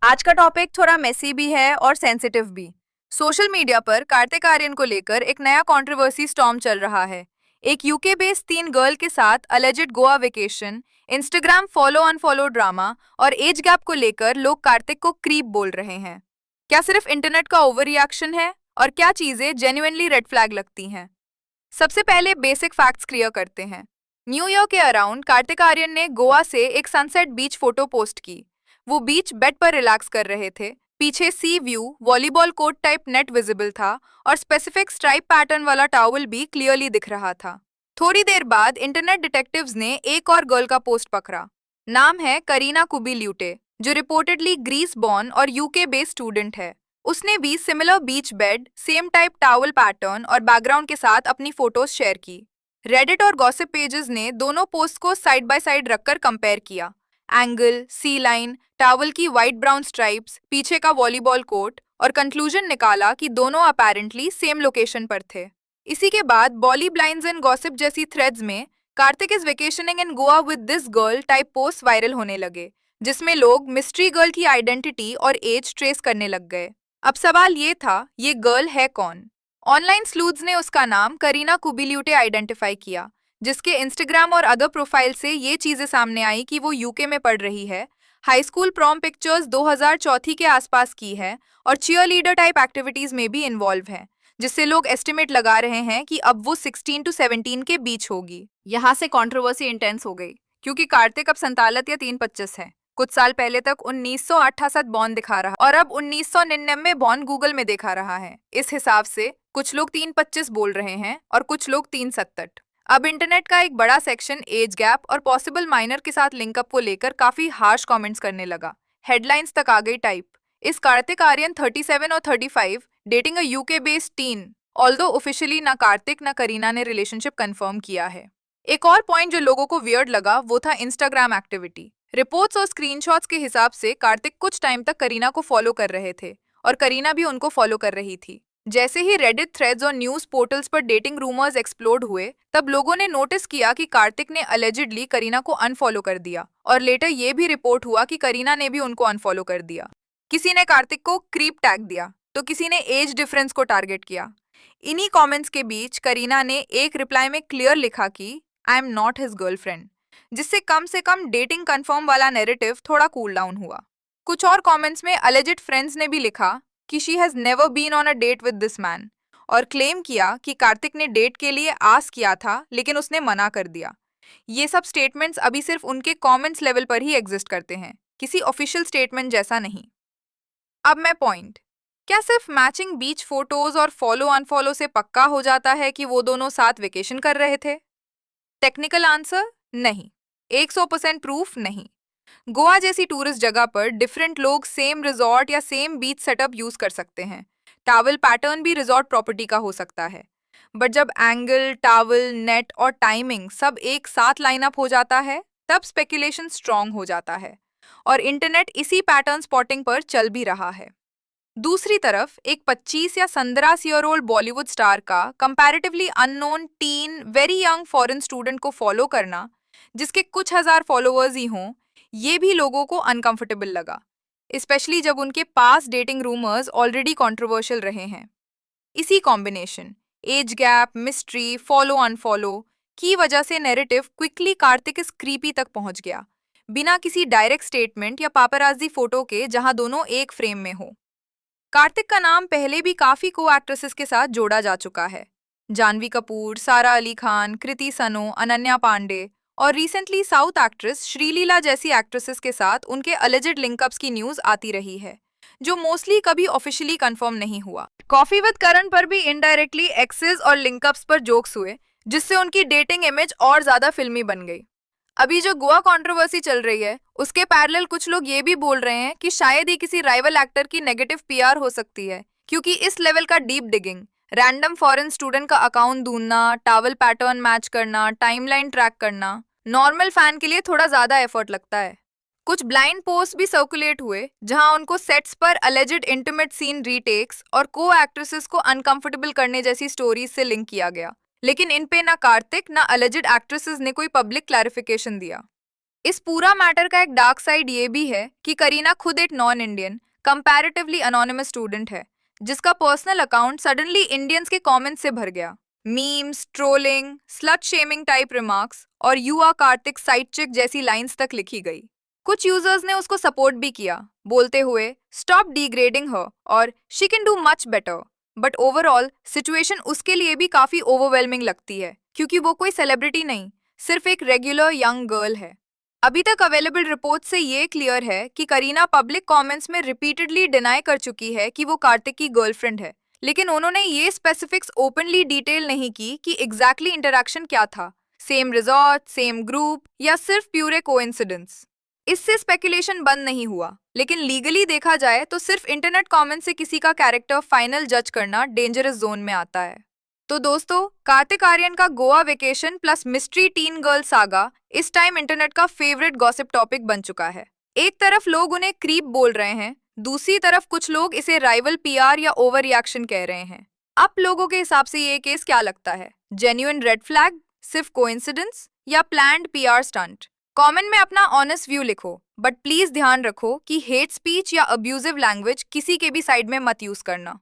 आज का टॉपिक थोड़ा मेसी भी है और सेंसिटिव भी। सोशल मीडिया पर कार्तिक आर्यन को लेकर एक नया कंट्रोवर्सी स्टॉर्म चल रहा है। एक यूके बेस्ड तीन गर्ल के साथ alleged Goa vacation, Instagram follow unfollow drama और एज गैप को लेकर लोग कार्तिक को क्रीप बोल रहे हैं। क्या सिर्फ इंटरनेट का ओवर रिएक्शन है और क्या चीजें जेन्युइनली रेड फ्लैग लगती हैं? सबसे पहले बेसिक फैक्ट्स क्लियर करते हैं। न्यू ईयर के अराउंड कार्तिक आर्यन ने गोवा से एक सनसेट बीच फोटो पोस्ट की। वो बीच बेड पर रिलैक्स कर रहे थे। पीछे सी view, volleyball court type net visible था और स्पेसिफिक स्ट्राइप पैटर्न वाला टॉवल भी क्लियरली दिख रहा था। थोड़ी देर बाद इंटरनेट डिटेक्टिव्स ने एक और गर्ल का पोस्ट पकड़ा। नाम है करीना कुबील्यूटे, जो रिपोर्टेडली ग्रीस बॉर्न और यूके बेस्ड स्टूडेंट है। उसने भी similar beach bed, same type towel pattern और बैकग्राउंड के साथ अपनी फोटोज शेयर की। रेडिट और गॉसिप पेजेस ने दोनों पोस्ट को साइड बाय साइड रखकर कंपेयर किया। एंगल, सी लाइन, टॉवल की वाइट ब्राउन स्ट्राइप्स, पीछे का वॉलीबॉल कोर्ट और कंक्लूजन निकाला कि दोनों अपेरेंटली सेम लोकेशन पर थे। इसी के बाद बॉली ब्लाइंड्स एंड गॉसिप जैसी थ्रेड्स में Kartik is vacationing in Goa with this girl type post viral होने लगे, जिसमें लोग मिस्ट्री गर्ल की आइडेंटिटी और एज ट्रेस करने लग गए। अब सवाल ये था, ये गर्ल है कौन? ऑनलाइन स्लूथ्स ने उसका नाम करीना कुबिल्यूटे आइडेंटिफाई किया, जिसके इंस्टाग्राम और अदर प्रोफाइल से ये चीजें सामने आई कि वो यूके में पढ़ रही है, हाई स्कूल प्रॉम पिक्चर्स 2004 के आसपास की है और चीयर लीडर टाइप एक्टिविटीज में भी इन्वॉल्व है, जिससे लोग एस्टिमेट लगा रहे हैं कि अब वो 16 to 17 के बीच होगी। यहाँ से कंट्रोवर्सी इंटेंस हो गई, क्योंकि कार्तिक अब 47 या 325 है। कुछ साल पहले तक 1968 बॉर्न दिखा रहा और अब 1999 बॉर्न गूगल में दिखा रहा है। इस हिसाब से कुछ लोग 325 बोल रहे हैं और कुछ लोग 367। अब इंटरनेट का एक बड़ा सेक्शन एज गैप और पॉसिबल माइनर के साथ लिंकअप को लेकर काफी हार्श कमेंट्स करने लगा। हेडलाइंस तक आ गई टाइप, इस कार्तिक आर्यन 37 और 35 dating a UK based tin? Although officially ना कार्तिक ना करीना ने रिलेशनशिप कंफर्म किया है। एक और पॉइंट जो लोगों को वियर्ड लगा वो था इंस्टाग्राम एक्टिविटी। रिपोर्ट्स और स्क्रीनशॉट्स के हिसाब से कार्तिक कुछ टाइम तक करीना को फॉलो कर रहे थे और करीना भी उनको फॉलो कर रही थी। जैसे ही रेडिट थ्रेड्स और न्यूज पोर्टल्स पर डेटिंग रूमर्स एक्सप्लोड हुए, तब लोगों ने नोटिस किया कि कार्तिक ने अलेजिडली करीना को अनफॉलो कर दिया और लेटर ये भी रिपोर्ट हुआ कि करीना ने भी उनको अनफॉलो कर दिया। किसी ने कार्तिक को क्रीप टैग दिया तो किसी ने एज डिफरेंस को टारगेट किया। इन्हीं कमेंट्स के बीच करीना ने एक रिप्लाई में क्लियर लिखा कि I am not his girlfriend, जिससे कम से कम डेटिंग कंफर्म वाला नैरेटिव थोड़ा कूल डाउन हुआ। कुछ और कमेंट्स में अलेजिड फ्रेंड्स ने भी लिखा कि she has never been on a date with this man और क्लेम किया कि कार्तिक ने डेट के लिए आस किया था लेकिन उसने मना कर दिया। ये सब स्टेटमेंट्स अभी सिर्फ उनके कमेंट्स लेवल पर ही एग्जिस्ट करते हैं, किसी ऑफिशियल स्टेटमेंट जैसा नहीं। अब मैं पॉइंट, क्या सिर्फ मैचिंग बीच फोटोज और फॉलो अनफॉलो से पक्का हो जाता है कि वो दोनों साथ वेकेशन कर रहे थे? टेक्निकल आंसर नहीं, 100% प्रूफ नहीं। गोवा जैसी टूरिस्ट जगह पर डिफरेंट लोग सेम रिजॉर्ट या सेम बीच सेटअप यूज कर सकते हैं। टावल पैटर्न भी रिजॉर्ट प्रॉपर्टी का हो सकता है, बट जब एंगल, टावल, नेट और टाइमिंग सब एक साथ लाइन अप हो जाता है, तब स्पेकुलेशन स्ट्रांग हो जाता है और इंटरनेट इसी पैटर्न स्पॉटिंग पर चल भी रहा है। दूसरी तरफ एक 25 या 15 ईयर ओल्ड बॉलीवुड स्टार का comparatively unknown tin very young foreign student को फॉलो करना, जिसके कुछ हजार फॉलोअर्स ही हों, ये भी लोगों को अनकंफर्टेबल लगा, स्पेशली जब उनके पास डेटिंग रूमर्स ऑलरेडी कंट्रोवर्शियल रहे हैं। इसी combination age gap, mystery, follow unfollow की वजह से नैरेटिव क्विकली कार्तिक इस क्रीपी तक पहुंच गया, बिना किसी डायरेक्ट स्टेटमेंट या पापराजी फोटो के जहां दोनों एक फ्रेम में हो। कार्तिक का नाम पहले भी काफी को एक्ट्रेसेस के साथ जोड़ा जा चुका है। जानवी कपूर, सारा अली खान, कृति सनो, अनन्या पांडे और रिसेंटली साउथ एक्ट्रेस श्रीलीला जैसी एक्ट्रेसेस के साथ उनके अलेजिड लिंकअप्स की न्यूज आती रही है, जो मोस्टली कभी ऑफिशियली कंफर्म नहीं हुआ। कॉफी विद करण पर भी इनडायरेक्टली एक्सेस और लिंकअप्स पर जोक्स हुए, जिससे उनकी डेटिंग इमेज और ज्यादा फिल्मी बन गई। अभी जो गोवा कंट्रोवर्सी चल रही है, उसके पैरेलल कुछ लोग ये भी बोल रहे हैं कि शायद ही किसी राइवल एक्टर की नेगेटिव पीआर हो सकती है, क्योंकि इस लेवल का deep digging, random foreign student का अकाउंट ढूंढना, टावल पैटर्न मैच करना, टाइमलाइन ट्रैक करना, नॉर्मल फैन के लिए थोड़ा ज्यादा एफर्ट लगता है। कुछ ब्लाइंड पोस्ट भी सर्कुलेट हुए जहां उनको सेट्स पर अलेजिड इंटीमेट सीन रीटेक्स और को एक्ट्रेसेस को अनकंफर्टेबल करने जैसी स्टोरीज से लिंक किया गया, लेकिन इन पे ना कार्तिक ना अलेजिड एक्ट्रेसेस ने कोई पब्लिक क्लैरिफिकेशन दिया। इस पूरा मैटर का एक डार्क साइड ये भी है कि करीना खुद एक non Indian comparatively anonymous student है, जिसका पर्सनल अकाउंट सडनली इंडियंस के कमेंट्स से भर गया। Memes, trolling, slut shaming type remarks और you are Kartik side chick जैसी लाइंस तक लिखी गई। कुछ यूजर्स ने उसको सपोर्ट भी किया, बोलते हुए स्टॉप डिग्रेडिंग हर और she can do much better. But overall situation उसके लिए भी काफी ओवरवेलमिंग लगती है, क्योंकि वो कोई सेलिब्रिटी नहीं, सिर्फ एक रेगुलर यंग गर्ल है। अभी तक अवेलेबल रिपोर्ट से ये क्लियर है कि करीना पब्लिक कमेंट्स में रिपीटेडली डिनाई कर चुकी है कि वो कार्तिक की गर्लफ्रेंड है, लेकिन उन्होंने ये स्पेसिफिक्स ओपनली डिटेल नहीं की कि एग्जैक्टली इंटरेक्शन क्या था, सेम रिजॉर्ट, सेम ग्रुप या सिर्फ प्यूरे कोइंसिडेंस। इससे स्पेकुलेशन बंद नहीं हुआ, लेकिन लीगली देखा जाए तो सिर्फ इंटरनेट कमेंट से किसी का कैरेक्टर फाइनल जज करना डेंजरस जोन में आता है। तो दोस्तों, कार्तिक आर्यन का Goa vacation plus mystery tin girl saga इस टाइम इंटरनेट का फेवरेट गॉसिप टॉपिक बन चुका है। एक तरफ लोग उन्हें क्रीप बोल रहे हैं, दूसरी तरफ कुछ लोग इसे राइवल पीआर या ओवर रिएक्शन कह रहे हैं। आप लोगों के हिसाब से ये केस क्या लगता है? जेन्युइन रेड फ्लैग, सिर्फ कोइंसिडेंस या प्लान्ड पीआर स्टंट? कमेंट में अपना ऑनेस्ट व्यू लिखो, बट प्लीज ध्यान रखो कि हेट स्पीच या अब्यूजिव लैंग्वेज किसी के भी साइड में मत यूज करना।